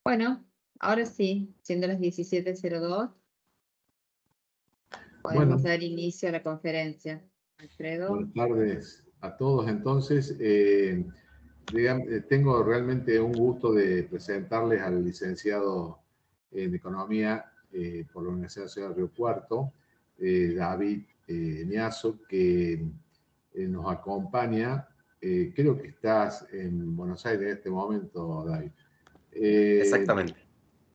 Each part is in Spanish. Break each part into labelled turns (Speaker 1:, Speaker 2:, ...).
Speaker 1: Bueno, ahora sí, siendo las 17:02, podemos
Speaker 2: Bueno,
Speaker 1: dar inicio a la conferencia. Alfredo.
Speaker 2: buenas tardes a todos. Entonces, tengo realmente un gusto de presentarles al licenciado en Economía por la Universidad Nacional de Río Cuarto, David Niazo, que nos acompaña. Creo que estás en Buenos Aires en este momento, David.
Speaker 3: Exactamente.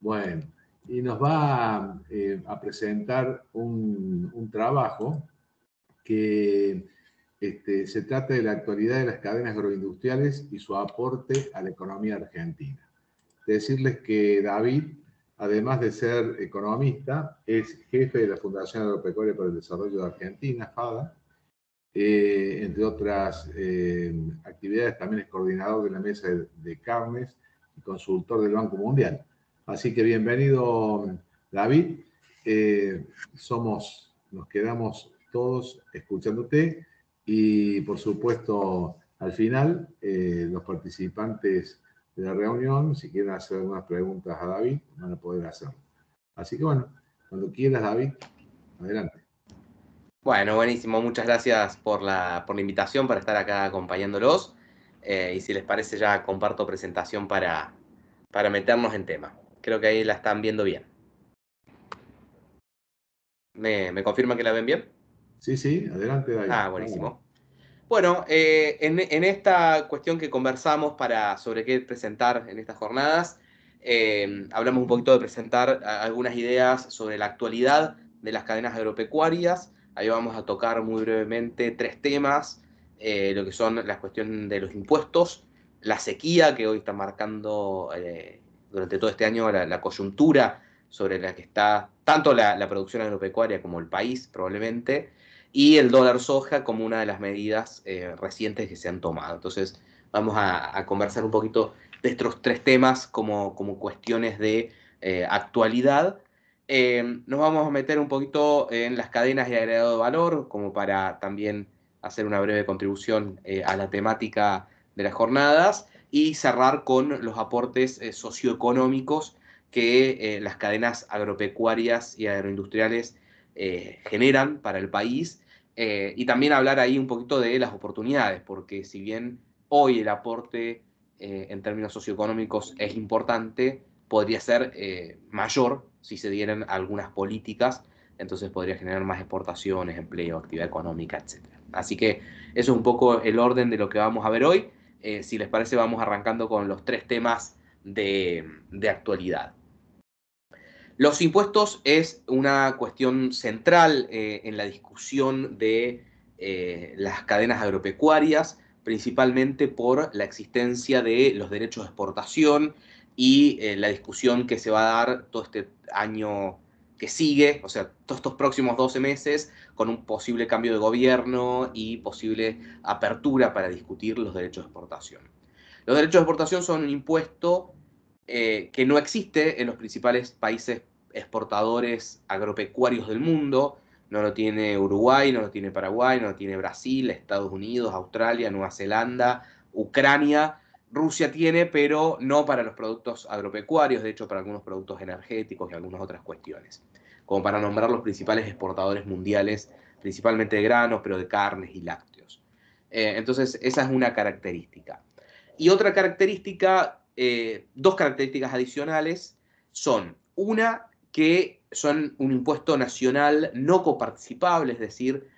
Speaker 2: Bueno, y nos va a presentar un trabajo que se trata de la actualidad de las cadenas agroindustriales y su aporte a la economía argentina. Decirles que David, además de ser economista, es jefe de la Fundación Agropecuaria para el Desarrollo de Argentina, FADA. Entre otras actividades, también es coordinador de la Mesa de Carnes y consultor del Banco Mundial. Así que bienvenido, David. Nos quedamos todos escuchándote y, por supuesto, al final, los participantes de la reunión, si quieren hacer algunas preguntas a David, van a poder hacerlo. Así que, bueno, cuando quieras, David, adelante.
Speaker 3: Bueno, buenísimo. Muchas gracias por la invitación para estar acá acompañándolos. Y si les parece, ya comparto presentación para meternos en tema. Creo que ahí la están viendo bien. ¿Me confirman que la ven bien?
Speaker 2: Sí, adelante, David.
Speaker 3: Buenísimo. Bueno, en esta cuestión que conversamos sobre qué presentar en estas jornadas, hablamos un poquito de presentar algunas ideas sobre la actualidad de las cadenas agropecuarias. Ahí vamos a tocar muy brevemente tres temas, lo que son la cuestión de los impuestos, la sequía que hoy está marcando durante todo este año la coyuntura sobre la que está tanto la producción agropecuaria como el país probablemente, y el dólar soja como una de las medidas recientes que se han tomado. Entonces vamos a conversar un poquito de estos tres temas como cuestiones de actualidad. Nos vamos a meter un poquito en las cadenas de agregado de valor, como para también hacer una breve contribución a la temática de las jornadas, y cerrar con los aportes socioeconómicos que las cadenas agropecuarias y agroindustriales generan para el país, y también hablar ahí un poquito de las oportunidades, porque si bien hoy el aporte en términos socioeconómicos es importante, podría ser mayor si se dieran algunas políticas, entonces podría generar más exportaciones, empleo, actividad económica, etc. Así que eso es un poco el orden de lo que vamos a ver hoy. Si les parece, vamos arrancando con los tres temas de actualidad. Los impuestos es una cuestión central en la discusión de las cadenas agropecuarias, principalmente por la existencia de los derechos de exportación y la discusión que se va a dar todo este año que sigue, o sea, todos estos próximos 12 meses, con un posible cambio de gobierno y posible apertura para discutir los derechos de exportación. Los derechos de exportación son un impuesto que no existe en los principales países exportadores agropecuarios del mundo. No lo tiene Uruguay, no lo tiene Paraguay, no lo tiene Brasil, Estados Unidos, Australia, Nueva Zelanda, Ucrania. Rusia tiene, pero no para los productos agropecuarios, de hecho para algunos productos energéticos y algunas otras cuestiones, como para nombrar los principales exportadores mundiales, principalmente de granos, pero de carnes y lácteos. Entonces, esa es una característica. Y otra característica, dos características adicionales son, una, que son un impuesto nacional no coparticipable, es decir,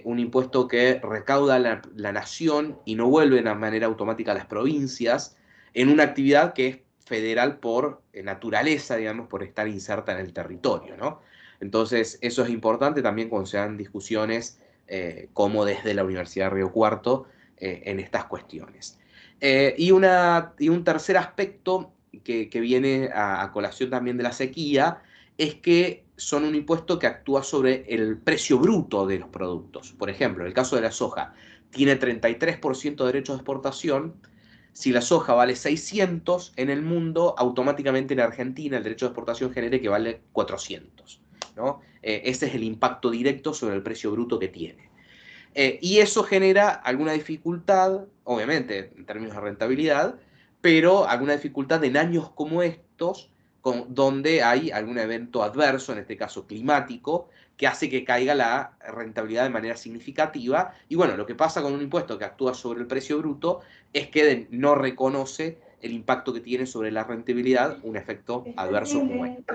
Speaker 3: un impuesto que recauda la nación y no vuelve de manera automática a las provincias, en una actividad que es federal por naturaleza, digamos, por estar inserta en el territorio, ¿no? Entonces, eso es importante también cuando se dan discusiones como desde la Universidad de Río Cuarto en estas cuestiones. Y un tercer aspecto que viene a colación también de la sequía es que son un impuesto que actúa sobre el precio bruto de los productos. Por ejemplo, en el caso de la soja, tiene 33% de derechos de exportación. Si la soja vale 600 en el mundo, automáticamente en Argentina el derecho de exportación genere que vale 400, ¿no? Ese es el impacto directo sobre el precio bruto que tiene. Y eso genera alguna dificultad, obviamente, en términos de rentabilidad, pero alguna dificultad en años como estos, donde hay algún evento adverso, en este caso climático, que hace que caiga la rentabilidad de manera significativa. Y bueno, lo que pasa con un impuesto que actúa sobre el precio bruto es que no reconoce el impacto que tiene sobre la rentabilidad un efecto adverso como este.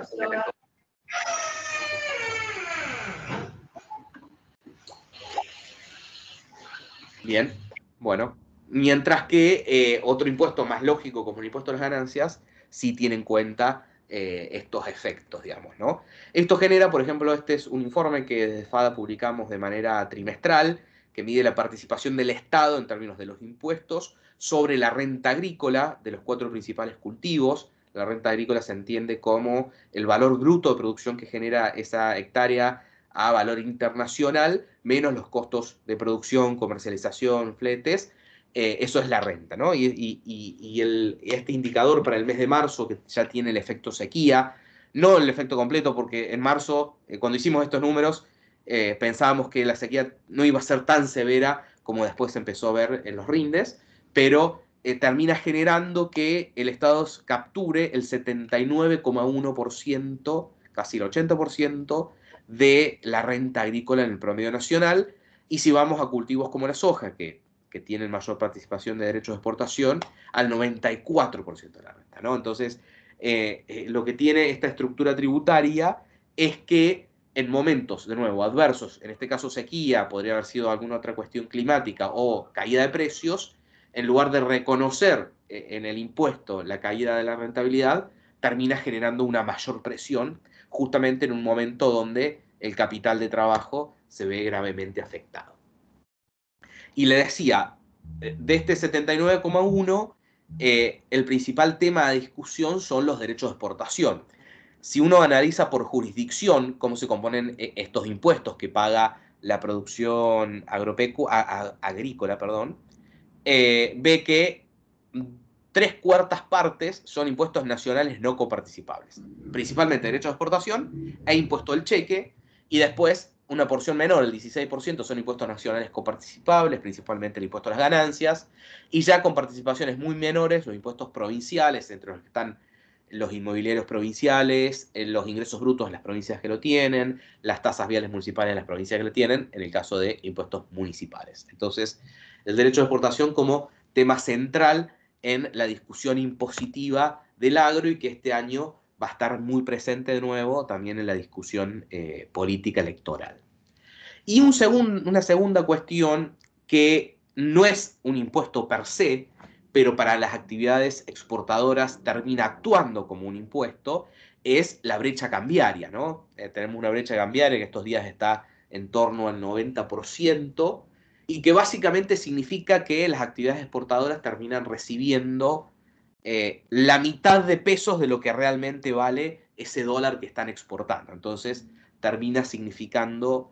Speaker 3: Bien, bueno. Mientras que otro impuesto más lógico, como el impuesto a las ganancias, sí tiene en cuenta estos efectos, digamos, ¿no? Esto genera, por ejemplo, este es un informe que desde FADA publicamos de manera trimestral, que mide la participación del Estado en términos de los impuestos sobre la renta agrícola de los 4 principales cultivos. La renta agrícola se entiende como el valor bruto de producción que genera esa hectárea a valor internacional, menos los costos de producción, comercialización, fletes. Eso es la renta, ¿no? Este indicador para el mes de marzo, que ya tiene el efecto sequía, no el efecto completo, porque en marzo, cuando hicimos estos números, pensábamos que la sequía no iba a ser tan severa como después se empezó a ver en los rindes, pero termina generando que el Estado capture el 79,1%, casi el 80%, de la renta agrícola en el promedio nacional. Y si vamos a cultivos como la soja, que tienen mayor participación de derechos de exportación, al 94% de la renta, ¿no? Entonces, lo que tiene esta estructura tributaria es que en momentos, de nuevo, adversos, en este caso sequía, podría haber sido alguna otra cuestión climática o caída de precios, en lugar de reconocer en el impuesto la caída de la rentabilidad, termina generando una mayor presión, justamente en un momento donde el capital de trabajo se ve gravemente afectado. Y le decía, de este 79,1, el principal tema de discusión son los derechos de exportación. Si uno analiza por jurisdicción cómo se componen estos impuestos que paga la producción agrícola, ve que 3/4 partes son impuestos nacionales no coparticipables. Principalmente derechos de exportación e impuesto al cheque, y después una porción menor, el 16%, son impuestos nacionales coparticipables, principalmente el impuesto a las ganancias, y ya con participaciones muy menores, los impuestos provinciales, entre los que están los inmobiliarios provinciales, los ingresos brutos en las provincias que lo tienen, las tasas viales municipales en las provincias que lo tienen, en el caso de impuestos municipales. Entonces, el derecho de exportación como tema central en la discusión impositiva del agro, y que este año va a estar muy presente de nuevo también en la discusión política electoral. Y una segunda cuestión que no es un impuesto per se, pero para las actividades exportadoras termina actuando como un impuesto, es la brecha cambiaria, ¿no? Tenemos una brecha cambiaria que estos días está en torno al 90%, y que básicamente significa que las actividades exportadoras terminan recibiendo la mitad de pesos de lo que realmente vale ese dólar que están exportando. Entonces termina significando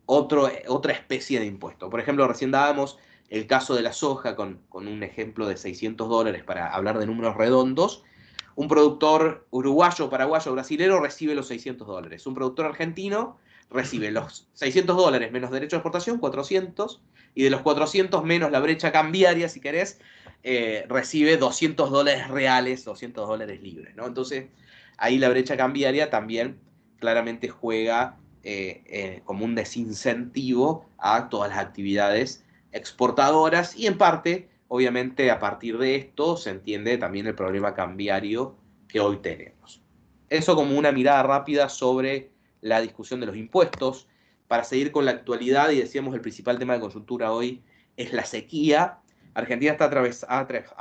Speaker 3: otra especie de impuesto. Por ejemplo, recién dábamos el caso de la soja con un ejemplo de $600 para hablar de números redondos. Un productor uruguayo, paraguayo, brasilero recibe los $600. Un productor argentino recibe los $600 menos derecho de exportación, 400, y de los 400 menos la brecha cambiaria, si querés, recibe $200 reales, $200 libres, ¿no? Entonces, ahí la brecha cambiaria también claramente juega como un desincentivo a todas las actividades exportadoras, y en parte, obviamente, a partir de esto se entiende también el problema cambiario que hoy tenemos. Eso como una mirada rápida sobre la discusión de los impuestos. Para seguir con la actualidad, y decíamos el principal tema de coyuntura hoy es la sequía. Argentina ha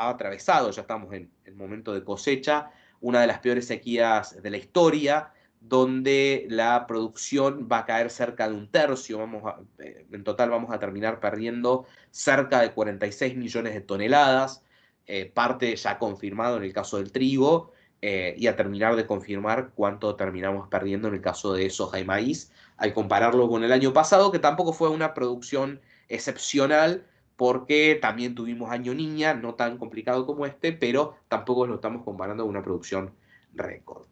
Speaker 3: atravesado, ya estamos en el momento de cosecha, una de las peores sequías de la historia, donde la producción va a caer cerca de un tercio. En total vamos a terminar perdiendo cerca de 46 millones de toneladas, parte ya confirmado en el caso del trigo, y a terminar de confirmar cuánto terminamos perdiendo en el caso de soja y maíz, al compararlo con el año pasado, que tampoco fue una producción excepcional, porque también tuvimos año niña, no tan complicado como este, pero tampoco lo estamos comparando con una producción récord.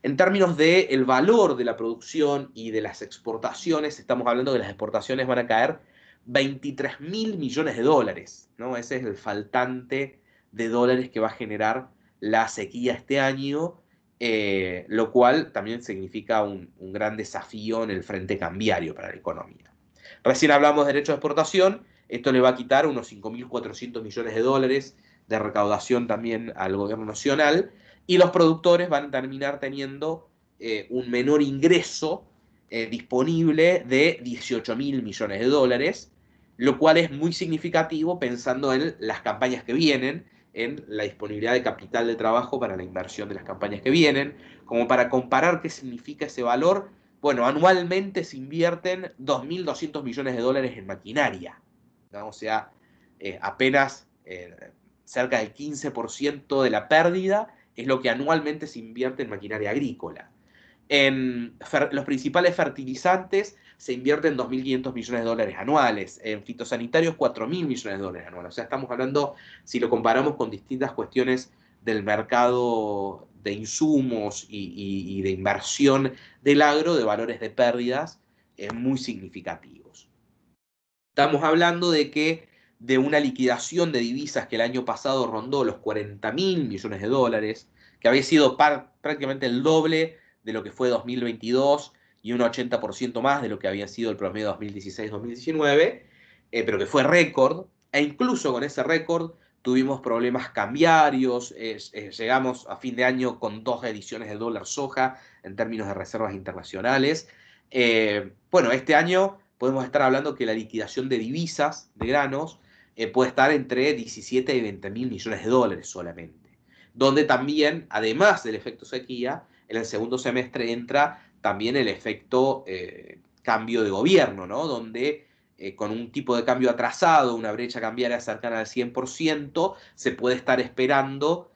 Speaker 3: En términos del valor de la producción y de las exportaciones, estamos hablando de que las exportaciones van a caer 23.000 millones de dólares, ¿no? Ese es el faltante de dólares que va a generar la sequía este año, lo cual también significa un gran desafío en el frente cambiario para la economía. Recién hablamos de derechos de exportación, esto le va a quitar unos 5.400 millones de dólares de recaudación también al gobierno nacional, y los productores van a terminar teniendo un menor ingreso disponible de 18.000 millones de dólares, lo cual es muy significativo pensando en las campañas que vienen, en la disponibilidad de capital de trabajo para la inversión de las campañas que vienen. Como para comparar qué significa ese valor, bueno, anualmente se invierten 2.200 millones de dólares en maquinaria, ¿no? O sea, apenas cerca del 15% de la pérdida es lo que anualmente se invierte en maquinaria agrícola. En los principales fertilizantes se invierten 2.500 millones de dólares anuales. En fitosanitarios, 4.000 millones de dólares anuales. O sea, estamos hablando, si lo comparamos con distintas cuestiones del mercado de insumos y de inversión del agro, de valores de pérdidas muy significativos. Estamos hablando de que de una liquidación de divisas que el año pasado rondó los 40.000 millones de dólares, que había sido prácticamente el doble de lo que fue 2022 y un 80% más de lo que había sido el promedio 2016-2019, pero que fue récord, e incluso con ese récord tuvimos problemas cambiarios, llegamos a fin de año con 2 ediciones del dólar soja en términos de reservas internacionales. Bueno, este año podemos estar hablando que la liquidación de divisas, de granos, puede estar entre 17 y 20.000 millones de dólares solamente. Donde también, además del efecto sequía, en el segundo semestre entra también el efecto cambio de gobierno, ¿no? Donde con un tipo de cambio atrasado, una brecha cambiaria cercana al 100%, se puede estar esperando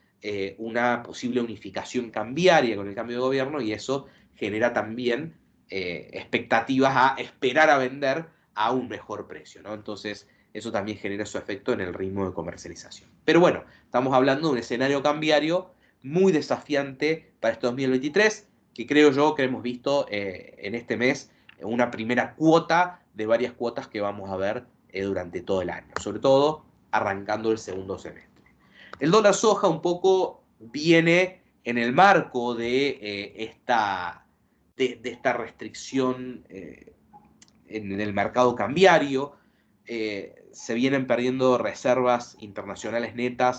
Speaker 3: una posible unificación cambiaria con el cambio de gobierno, y eso genera también expectativas a esperar a vender a un mejor precio, ¿no? Entonces, eso también genera su efecto en el ritmo de comercialización. Pero bueno, estamos hablando de un escenario cambiario muy desafiante para este 2023, que creo yo que hemos visto en este mes una primera cuota de varias cuotas que vamos a ver durante todo el año, sobre todo arrancando el segundo semestre. El dólar soja un poco viene en el marco de esta restricción en el mercado cambiario. Se vienen perdiendo reservas internacionales netas.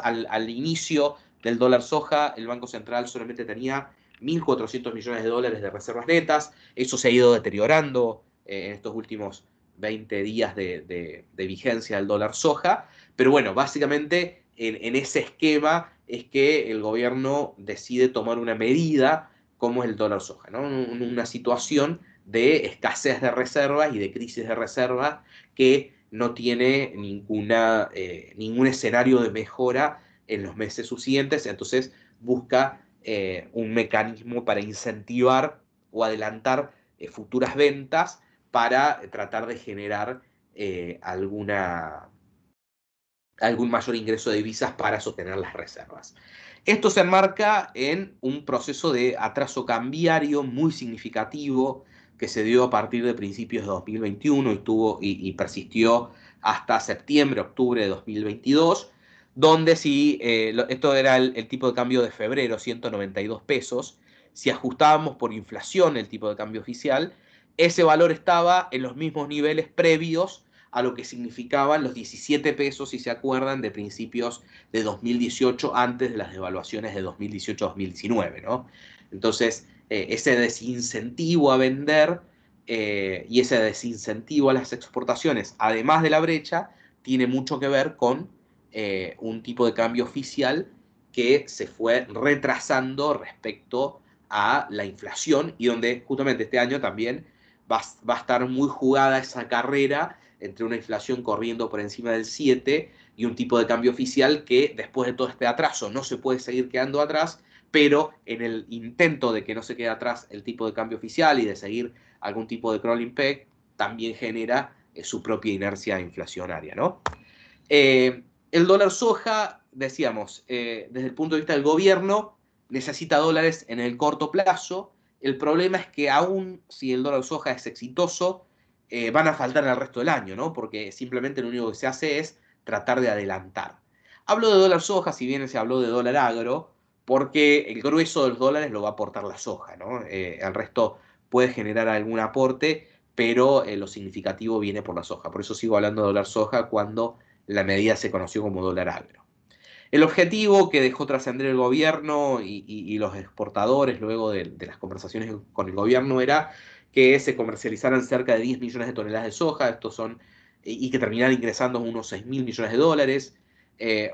Speaker 3: Al inicio del dólar soja, el Banco Central solamente tenía 1.400 millones de dólares de reservas netas. Eso se ha ido deteriorando en estos últimos 20 días de vigencia del dólar soja. Pero bueno, básicamente en ese esquema es que el gobierno decide tomar una medida como es el dólar soja, ¿no? Una situación de escasez de reservas y de crisis de reservas que no tiene ningún escenario de mejora en los meses subsiguientes, entonces busca un mecanismo para incentivar o adelantar futuras ventas para tratar de generar algún mayor ingreso de divisas para sostener las reservas. Esto se enmarca en un proceso de atraso cambiario muy significativo que se dio a partir de principios de 2021 y persistió hasta septiembre, octubre de 2022, donde esto era el tipo de cambio de febrero, 192 pesos, si ajustábamos por inflación el tipo de cambio oficial, ese valor estaba en los mismos niveles previos a lo que significaban los 17 pesos, si se acuerdan, de principios de 2018, antes de las devaluaciones de 2018-2019, ¿no? Entonces, ese desincentivo a vender y ese desincentivo a las exportaciones, además de la brecha, tiene mucho que ver con un tipo de cambio oficial que se fue retrasando respecto a la inflación, y donde justamente este año también va a estar muy jugada esa carrera entre una inflación corriendo por encima del 7 y un tipo de cambio oficial que después de todo este atraso no se puede seguir quedando atrás, pero en el intento de que no se quede atrás el tipo de cambio oficial y de seguir algún tipo de crawling peg, también genera su propia inercia inflacionaria, ¿no? El dólar soja, decíamos, desde el punto de vista del gobierno, necesita dólares en el corto plazo. El problema es que aún si el dólar soja es exitoso, van a faltar el resto del año, ¿no? Porque simplemente lo único que se hace es tratar de adelantar. Hablo de dólar soja, si bien se habló de dólar agro, porque el grueso de los dólares lo va a aportar la soja, ¿no? El resto puede generar algún aporte, pero lo significativo viene por la soja. Por eso sigo hablando de dólar soja cuando la medida se conoció como dólar agro. El objetivo que dejó trascender el gobierno y los exportadores luego de las conversaciones con el gobierno era que se comercializaran cerca de 10 millones de toneladas de soja, estos son, y que terminaran ingresando unos 6.000 millones de dólares.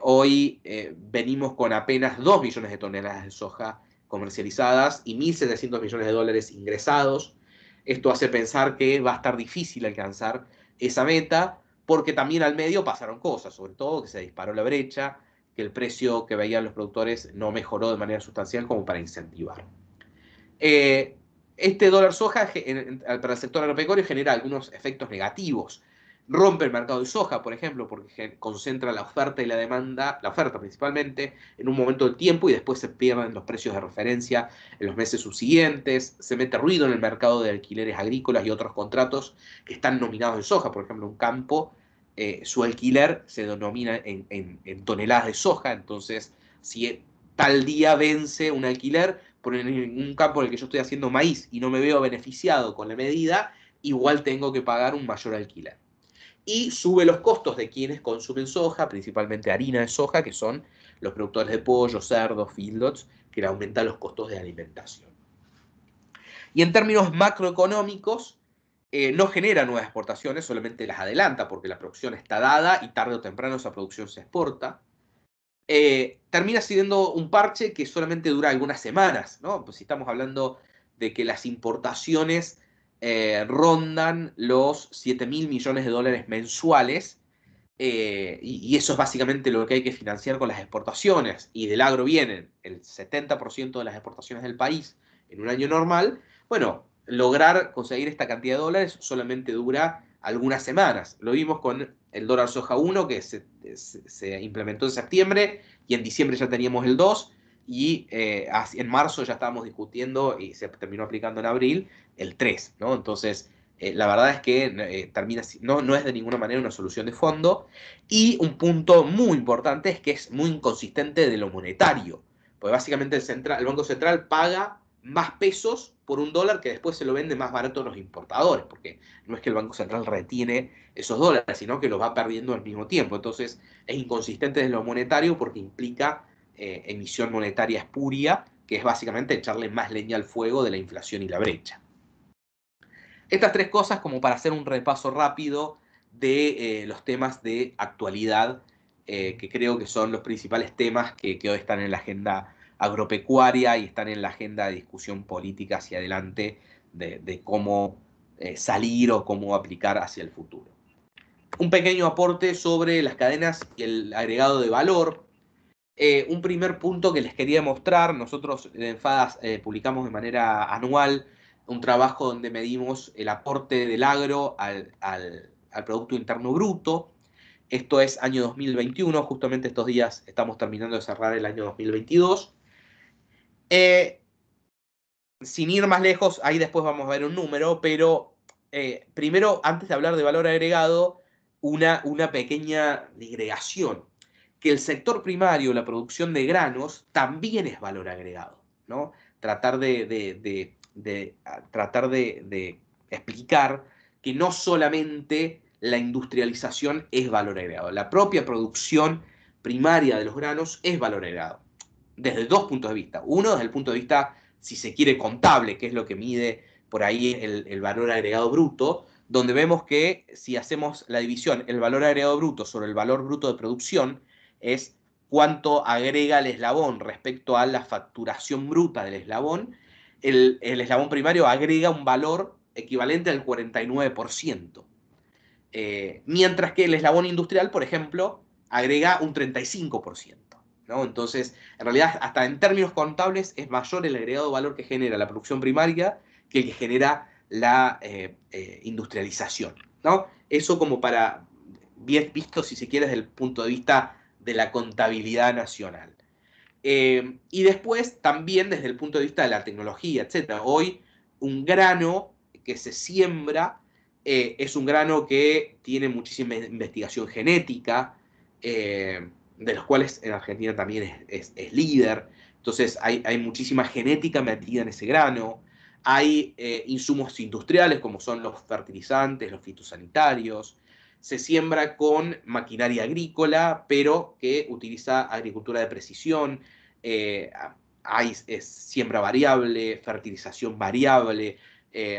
Speaker 3: Hoy venimos con apenas 2 millones de toneladas de soja comercializadas y 1.700 millones de dólares ingresados. Esto hace pensar que va a estar difícil alcanzar esa meta, porque también al medio pasaron cosas, sobre todo que se disparó la brecha, que el precio que veían los productores no mejoró de manera sustancial como para incentivar. Este dólar soja para el sector agropecuario genera algunos efectos negativos. Rompe el mercado de soja, por ejemplo, porque concentra la oferta y la demanda, la oferta principalmente, en un momento del tiempo y después se pierden los precios de referencia en los meses subsiguientes. Se mete ruido en el mercado de alquileres agrícolas y otros contratos que están nominados en soja. Por ejemplo, un campo, su alquiler se denomina en toneladas de soja. Entonces, si tal día vence un alquiler por un campo en el que yo estoy haciendo maíz y no me veo beneficiado con la medida, igual tengo que pagar un mayor alquiler. Y sube los costos de quienes consumen soja, principalmente harina de soja, que son los productores de pollo, cerdos, feedlots, que le aumentan los costos de alimentación. Y en términos macroeconómicos, no genera nuevas exportaciones, solamente las adelanta porque la producción está dada y tarde o temprano esa producción se exporta. Termina siendo un parche que solamente dura algunas semanas, ¿no? Pues si estamos hablando de que las importaciones rondan los 7.000 millones de dólares mensuales, y eso es básicamente lo que hay que financiar con las exportaciones, y del agro vienen el 70% de las exportaciones del país en un año normal. Bueno, lograr conseguir esta cantidad de dólares solamente dura algunas semanas. Lo vimos con el dólar soja 1 que se implementó en septiembre y en diciembre ya teníamos el 2 y en marzo ya estábamos discutiendo y se terminó aplicando en abril el 3, ¿no? Entonces, la verdad es que no es de ninguna manera una solución de fondo. Y un punto muy importante es que es muy inconsistente de lo monetario, porque básicamente el Banco Central paga más pesos por un dólar que después se lo vende más barato a los importadores, porque no es que el Banco Central retiene esos dólares, sino que los va perdiendo al mismo tiempo. Entonces es inconsistente de lo monetario porque implica emisión monetaria espuria, que es básicamente echarle más leña al fuego de la inflación y la brecha. Estas tres cosas como para hacer un repaso rápido de los temas de actualidad, que creo que son los principales temas que hoy están en la agenda agropecuaria y están en la agenda de discusión política hacia adelante de cómo salir o cómo aplicar hacia el futuro. Un pequeño aporte sobre las cadenas y el agregado de valor. Un primer punto que les quería mostrar, nosotros en FADAS publicamos de manera anual un trabajo donde medimos el aporte del agro al Producto Interno Bruto. Esto es año 2021, justamente estos días estamos terminando de cerrar el año 2022. Sin ir más lejos, ahí después vamos a ver un número, pero primero, antes de hablar de valor agregado, una pequeña digregación. Que el sector primario, la producción de granos, también es valor agregado, ¿no? Tratar de explicar que no solamente la industrialización es valor agregado, la propia producción primaria de los granos es valor agregado, desde dos puntos de vista. Uno, desde el punto de vista, si se quiere, contable, que es lo que mide por ahí el valor agregado bruto, donde vemos que si hacemos la división, el valor agregado bruto sobre el valor bruto de producción, es cuánto agrega el eslabón respecto a la facturación bruta del eslabón. El eslabón primario agrega un valor equivalente al 49%. Mientras que el eslabón industrial, por ejemplo, agrega un 35%. ¿no? Entonces, en realidad, hasta en términos contables, es mayor el agregado de valor que genera la producción primaria que el que genera la industrialización. ¿no? Eso como para, bien visto, si se quiere, desde el punto de vista de la contabilidad nacional. Y después también desde el punto de vista de la tecnología, etc. Hoy un grano que se siembra Es un grano que tiene muchísima investigación genética, de los cuales en Argentina también es líder. Entonces hay muchísima genética metida en ese grano. Hay insumos industriales como son los fertilizantes, los fitosanitarios. Se siembra con maquinaria agrícola, pero que utiliza agricultura de precisión. Hay siembra variable, fertilización variable,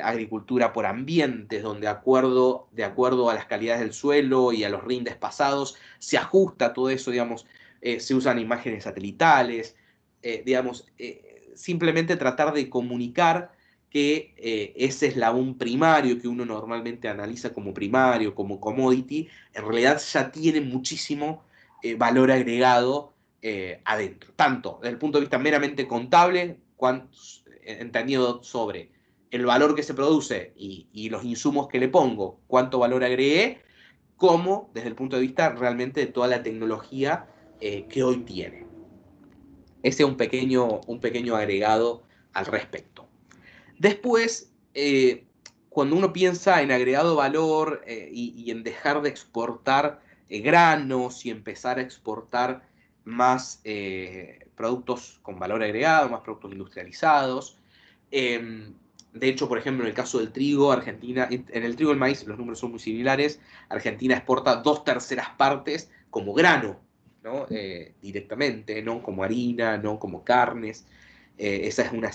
Speaker 3: agricultura por ambientes, donde de acuerdo a las calidades del suelo y a los rindes pasados, se ajusta todo eso, digamos, se usan imágenes satelitales, digamos, simplemente tratar de comunicar que ese eslabón primario que uno normalmente analiza como primario, como commodity, en realidad ya tiene muchísimo valor agregado adentro, tanto desde el punto de vista meramente contable, entendido sobre el valor que se produce y los insumos que le pongo, cuánto valor agregué, como desde el punto de vista realmente de toda la tecnología que hoy tiene. Ese es un pequeño agregado al respecto. Después, cuando uno piensa en agregado valor y en dejar de exportar granos y empezar a exportar más productos con valor agregado, más productos industrializados. De hecho, por ejemplo, en el caso del trigo, Argentina, en el trigo y el maíz los números son muy similares. Argentina exporta 2/3 partes como grano, ¿no? Directamente, no como harina, no como carnes. Esa es una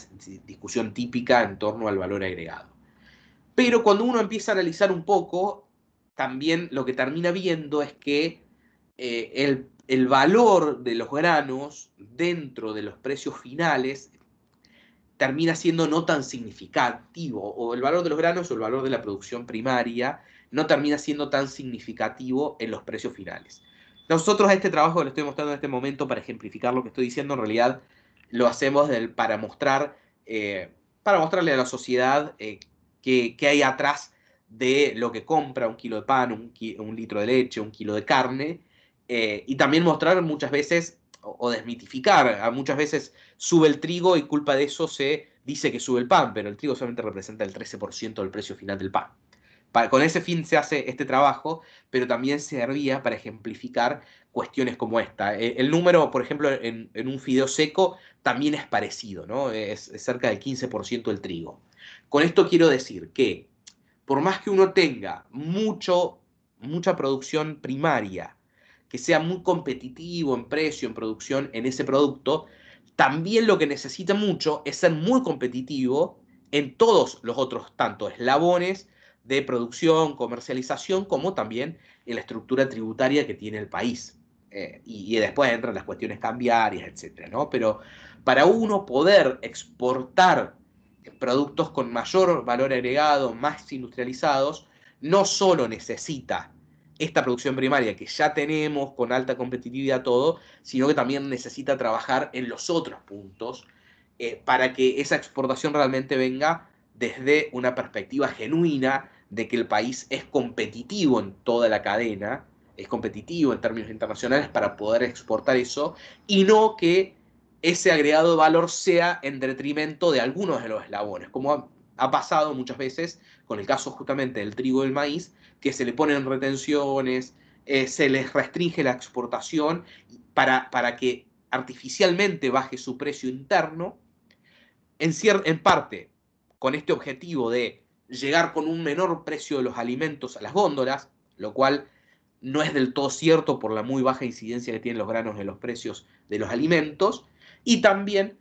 Speaker 3: discusión típica en torno al valor agregado. Pero cuando uno empieza a analizar un poco, también lo que termina viendo es que el valor de los granos dentro de los precios finales termina siendo no tan significativo, o el valor de los granos o el valor de la producción primaria no termina siendo tan significativo en los precios finales. Nosotros a este trabajo que lo estoy mostrando en este momento para ejemplificar lo que estoy diciendo, en realidad lo hacemos para mostrarle a la sociedad qué hay atrás de lo que compra un kilo de pan, un litro de leche, un kilo de carne, y también mostrar muchas veces o desmitificar. Muchas veces sube el trigo y culpa de eso se dice que sube el pan, pero el trigo solamente representa el 13% del precio final del pan. Con ese fin se hace este trabajo, pero también servía para ejemplificar cuestiones como esta. El número, por ejemplo, en un fideo seco también es parecido, ¿no? Es cerca del 15% del trigo. Con esto quiero decir que por más que uno tenga mucha producción primaria, que sea muy competitivo en precio, en producción, en ese producto, también lo que necesita mucho es ser muy competitivo en todos los otros tanto eslabones de producción, comercialización, como también en la estructura tributaria que tiene el país. Y después entran las cuestiones cambiarias, etcétera, ¿no? Pero para uno poder exportar productos con mayor valor agregado, más industrializados, no solo necesita esta producción primaria que ya tenemos con alta competitividad todo, sino que también necesita trabajar en los otros puntos para que esa exportación realmente venga desde una perspectiva genuina de que el país es competitivo en toda la cadena, es competitivo en términos internacionales para poder exportar eso, y no que ese agregado de valor sea en detrimento de algunos de los eslabones, como ha pasado muchas veces con el caso justamente del trigo y el maíz, que se le ponen retenciones, se les restringe la exportación para que artificialmente baje su precio interno, en parte con este objetivo de llegar con un menor precio de los alimentos a las góndolas, lo cual no es del todo cierto por la muy baja incidencia que tienen los granos en los precios de los alimentos, y también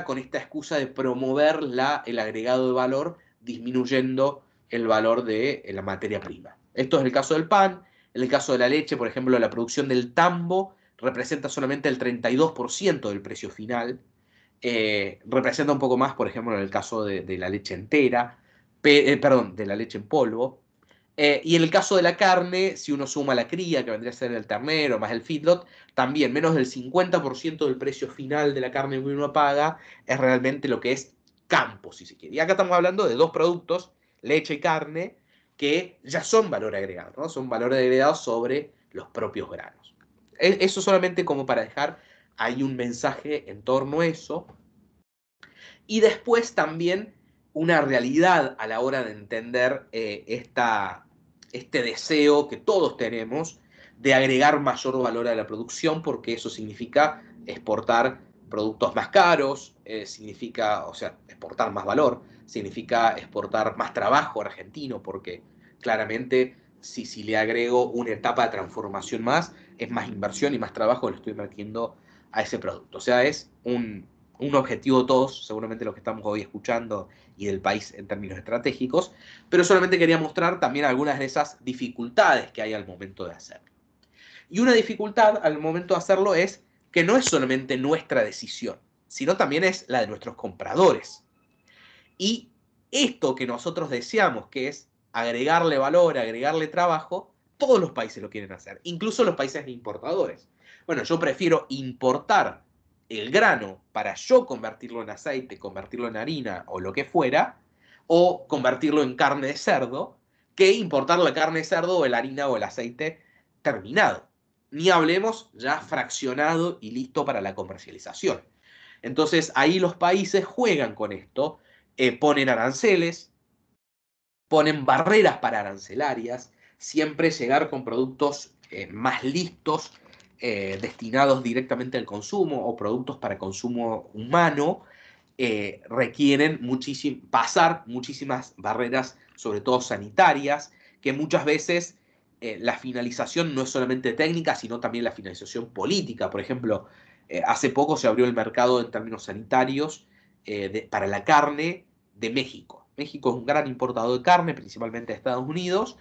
Speaker 3: con esta excusa de promover el agregado de valor disminuyendo el valor de la materia prima. Esto es el caso del pan. En el caso de la leche, por ejemplo, la producción del tambo representa solamente el 32% del precio final. Representa un poco más, por ejemplo, en el caso de la leche entera, perdón, de la leche en polvo. Y en el caso de la carne, si uno suma la cría, que vendría a ser el ternero, más el feedlot, también menos del 50% del precio final de la carne que uno paga es realmente lo que es campo, si se quiere. Y acá estamos hablando de dos productos, leche y carne, que ya son valor agregado, ¿no? Son valor agregado sobre los propios granos. Eso solamente como para dejar ahí un mensaje en torno a eso. Y después también una realidad a la hora de entender este deseo que todos tenemos de agregar mayor valor a la producción, porque eso significa exportar productos más caros, significa, o sea, exportar más valor, significa exportar más trabajo argentino, porque claramente si le agrego una etapa de transformación más, es más inversión y más trabajo que le estoy metiendo a ese producto. O sea, es un objetivo de todos, seguramente lo que estamos hoy escuchando y del país en términos estratégicos, pero solamente quería mostrar también algunas de esas dificultades que hay al momento de hacerlo. Y una dificultad al momento de hacerlo es que no es solamente nuestra decisión, sino también es la de nuestros compradores. Y esto que nosotros deseamos, que es agregarle valor, agregarle trabajo, todos los países lo quieren hacer, incluso los países importadores. Bueno, yo prefiero importar el grano para yo convertirlo en aceite, convertirlo en harina o lo que fuera, o convertirlo en carne de cerdo, que importar la carne de cerdo o la harina o el aceite terminado. Ni hablemos ya fraccionado y listo para la comercialización. Entonces ahí los países juegan con esto, ponen aranceles, ponen barreras para arancelarias, siempre llegar con productos más listos, destinados directamente al consumo o productos para consumo humano, requieren pasar muchísimas barreras, sobre todo sanitarias, que muchas veces la finalización no es solamente técnica, sino también la finalización política. Por ejemplo, hace poco se abrió el mercado en términos sanitarios para la carne de México. México es un gran importador de carne, principalmente de Estados Unidos,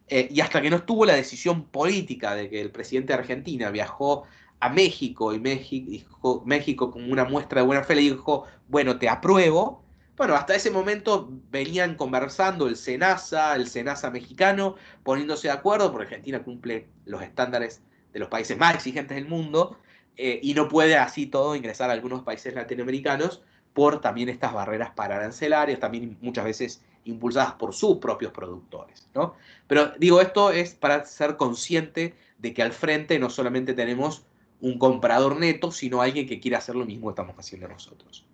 Speaker 3: y hasta que no estuvo la decisión política de que el presidente de Argentina viajó a México y México como una muestra de buena fe le dijo, bueno, te apruebo. Bueno, hasta ese momento venían conversando el SENASA mexicano, poniéndose de acuerdo, porque Argentina cumple los estándares de los países más exigentes del mundo, y no puede así todo ingresar a algunos países latinoamericanos por también estas barreras para arancelarias, también muchas veces impulsadas por sus propios productores, ¿no? Pero digo, esto es para ser consciente de que al frente no solamente tenemos un comprador neto, sino alguien que quiere hacer lo mismo que estamos haciendo nosotros.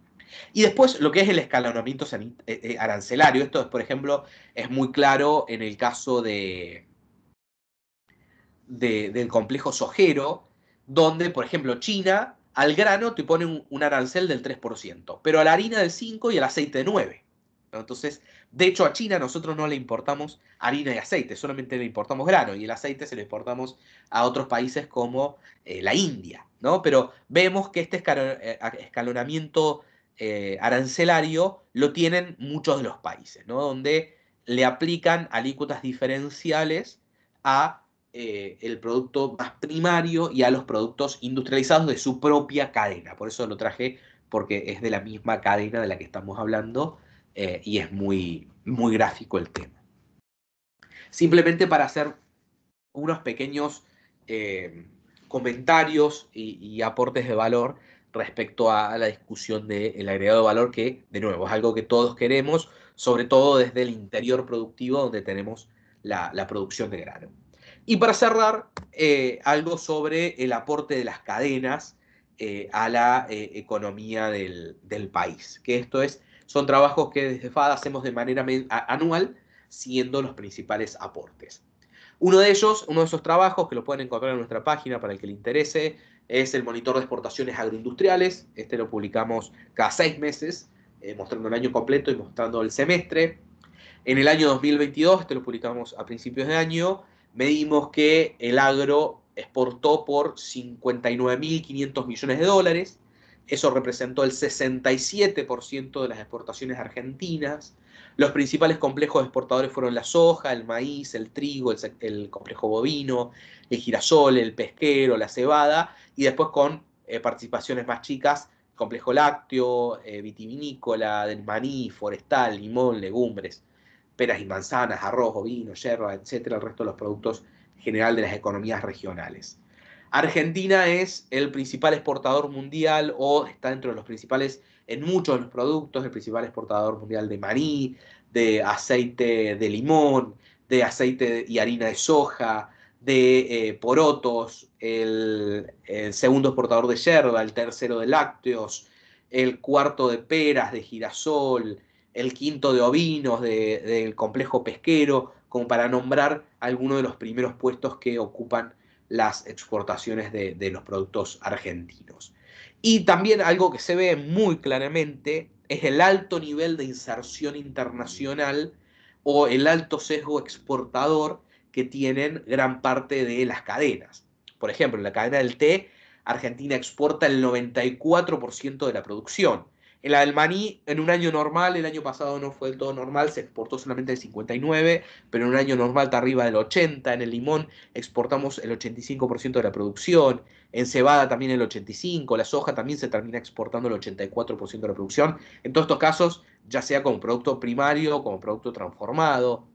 Speaker 3: Y después lo que es el escalonamiento arancelario. Esto, por ejemplo, es muy claro en el caso del complejo sojero, donde, por ejemplo, China al grano te pone un arancel del 3%, pero a la harina del 5% y al aceite del 9%. ¿No? Entonces, de hecho, a China nosotros no le importamos harina y aceite, solamente le importamos grano, y el aceite se lo importamos a otros países como la India, ¿no? Pero vemos que este escalonamiento arancelario lo tienen muchos de los países, ¿no? Donde le aplican alícuotas diferenciales a el producto más primario y a los productos industrializados de su propia cadena. Por eso lo traje, porque es de la misma cadena de la que estamos hablando, y es muy, muy gráfico el tema. Simplemente para hacer unos pequeños comentarios y aportes de valor respecto a la discusión del agregado de valor, que, de nuevo, es algo que todos queremos, sobre todo desde el interior productivo, donde tenemos la producción de grano. Y para cerrar, algo sobre el aporte de las cadenas a la economía del país, que son trabajos que desde FADA hacemos de manera anual, siendo los principales aportes. Uno de esos trabajos, que lo pueden encontrar en nuestra página para el que le interese, es el monitor de exportaciones agroindustriales. Este lo publicamos cada 6 meses, mostrando el año completo y mostrando el semestre. En el año 2022, este lo publicamos a principios de año, medimos que el agro exportó por 59.500 millones de dólares. Eso representó el 67% de las exportaciones argentinas. Los principales complejos exportadores fueron la soja, el maíz, el trigo, el complejo bovino, el girasol, el pesquero, la cebada, y después con participaciones más chicas, complejo lácteo, vitivinícola, del maní, forestal, limón, legumbres, peras y manzanas, arroz, ovino, yerba, etcétera, el resto de los productos en general de las economías regionales. Argentina es el principal exportador mundial, o está dentro de los principales en muchos de los productos, el principal exportador mundial de maní, de aceite de limón, de aceite y harina de soja, de porotos, el segundo exportador de yerba, el tercero de lácteos, el cuarto de peras, de girasol, el quinto de ovinos del complejo pesquero, como para nombrar algunos de los primeros puestos que ocupan las exportaciones de los productos argentinos. Y también algo que se ve muy claramente es el alto nivel de inserción internacional o el alto sesgo exportador que tienen gran parte de las cadenas. Por ejemplo, en la cadena del té, Argentina exporta el 94% de la producción. En la del maní, en un año normal, el año pasado no fue del todo normal, se exportó solamente el 59%, pero en un año normal está arriba del 80%. En el limón exportamos el 85% de la producción. En cebada también el 85%. La soja también se termina exportando el 84% de la producción. En todos estos casos, ya sea como producto primario o como producto transformado.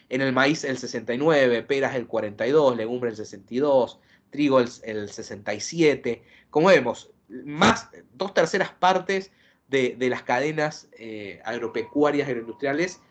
Speaker 3: En el maíz el 69%, peras el 42%, legumbre el 62%, trigo el 67%. Como vemos, más 2/3 partes de las cadenas agropecuarias, agroindustriales,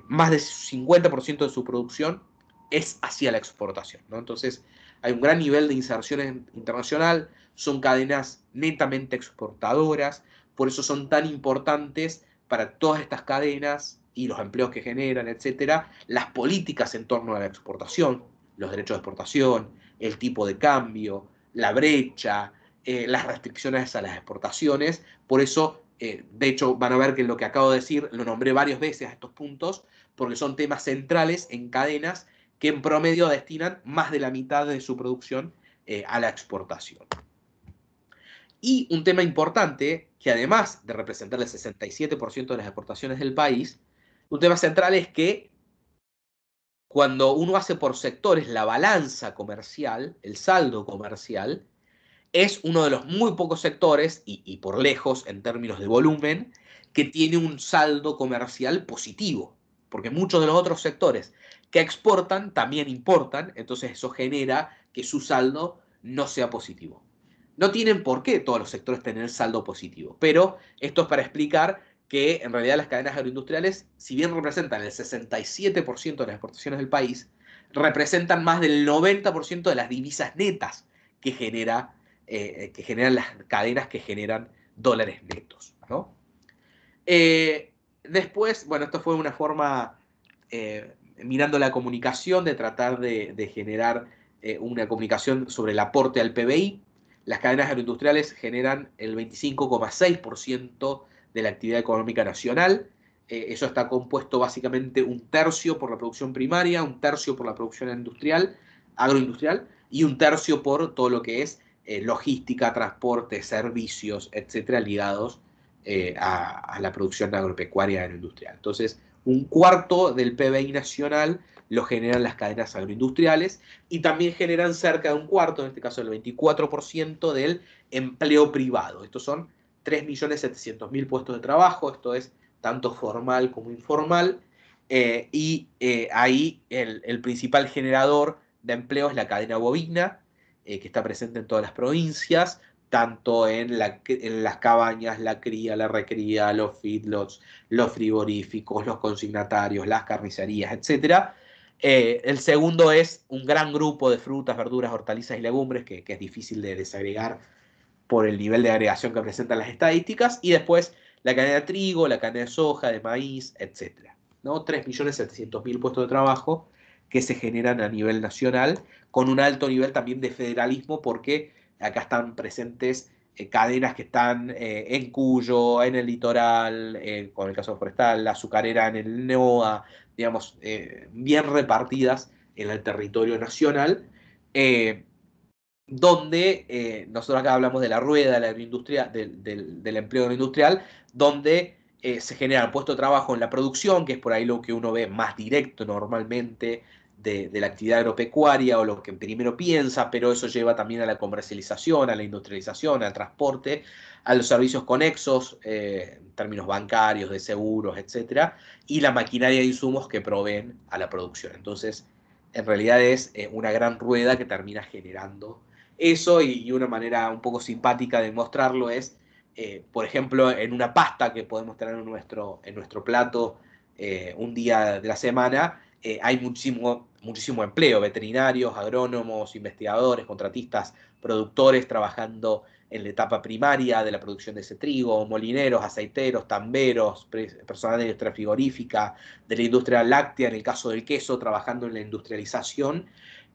Speaker 3: más del 50% de su producción es hacia la exportación, ¿no? Entonces, hay un gran nivel de inserción internacional, son cadenas netamente exportadoras, por eso son tan importantes para todas estas cadenas y los empleos que generan, etcétera, las políticas en torno a la exportación, los derechos de exportación, el tipo de cambio, la brecha, las restricciones a las exportaciones. Por eso, de hecho, van a ver que lo que acabo de decir lo nombré varias veces a estos puntos, porque son temas centrales en cadenas que en promedio destinan más de la mitad de su producción a la exportación. Y un tema importante, que además de representar el 67% de las exportaciones del país, un tema central es que cuando uno hace por sectores la balanza comercial, el saldo comercial, es uno de los muy pocos sectores, y por lejos en términos de volumen, que tiene un saldo comercial positivo. Porque muchos de los otros sectores que exportan también importan, entonces eso genera que su saldo no sea positivo. No tienen por qué todos los sectores tener saldo positivo, pero esto es para explicar que en realidad las cadenas agroindustriales, si bien representan el 67% de las exportaciones del país, representan más del 90% de las divisas netas que generan las cadenas que generan dólares netos, ¿no? Después, bueno, esto fue una forma, mirando la comunicación, de tratar de generar una comunicación sobre el aporte al PBI. Las cadenas agroindustriales generan el 25,6% de la actividad económica nacional. Eso está compuesto básicamente 1/3 por la producción primaria, 1/3 por la producción industrial, agroindustrial, y 1/3 por todo lo que es logística, transporte, servicios, etcétera, ligados a la producción agropecuaria agroindustrial. Entonces, 1/4 del PBI nacional lo generan las cadenas agroindustriales y también generan cerca de 1/4, en este caso el 24% del empleo privado. Estos son 3.700.000 puestos de trabajo, esto es tanto formal como informal, ahí el principal generador de empleo es la cadena bovina, que está presente en todas las provincias, tanto en las cabañas, la cría, la recría, los feedlots, los frigoríficos, los consignatarios, las carnicerías, etc. El segundo es un gran grupo de frutas, verduras, hortalizas y legumbres, que es difícil de desagregar por el nivel de agregación que presentan las estadísticas, y después la cadena de trigo, la cadena de soja, de maíz, etc. ¿No? 3.700.000 puestos de trabajo que se generan a nivel nacional, con un alto nivel también de federalismo, porque acá están presentes cadenas que están en Cuyo, en el litoral, con el caso forestal, la azucarera en el NOA, digamos, bien repartidas en el territorio nacional, donde nosotros acá hablamos de la rueda de la agroindustria, del empleo agroindustrial, donde se genera puesto de trabajo en la producción, que es por ahí lo que uno ve más directo normalmente de la actividad agropecuaria, o lo que primero piensa, pero eso lleva también a la comercialización, a la industrialización, al transporte, a los servicios conexos, en términos bancarios, de seguros, etcétera, y la maquinaria de insumos que proveen a la producción. Entonces, en realidad es una gran rueda que termina generando eso, y una manera un poco simpática de mostrarlo es, por ejemplo, en una pasta que podemos tener en nuestro plato un día de la semana, hay muchísimo empleo, veterinarios, agrónomos, investigadores, contratistas, productores trabajando en la etapa primaria de la producción de ese trigo, molineros, aceiteros, tamberos, personal de la industria frigorífica, de la industria láctea, en el caso del queso, trabajando en la industrialización,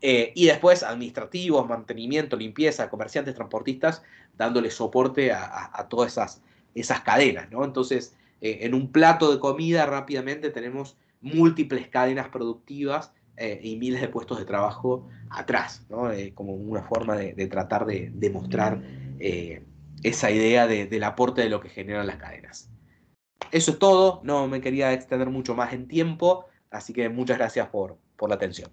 Speaker 3: y después administrativos, mantenimiento, limpieza, comerciantes, transportistas, dándole soporte a todas esas cadenas, ¿no? Entonces, en un plato de comida rápidamente tenemos múltiples cadenas productivas y miles de puestos de trabajo atrás, ¿no? Como una forma de tratar de demostrar esa idea del aporte de lo que generan las cadenas. Eso es todo, no me quería extender mucho más en tiempo, así que muchas gracias por la atención.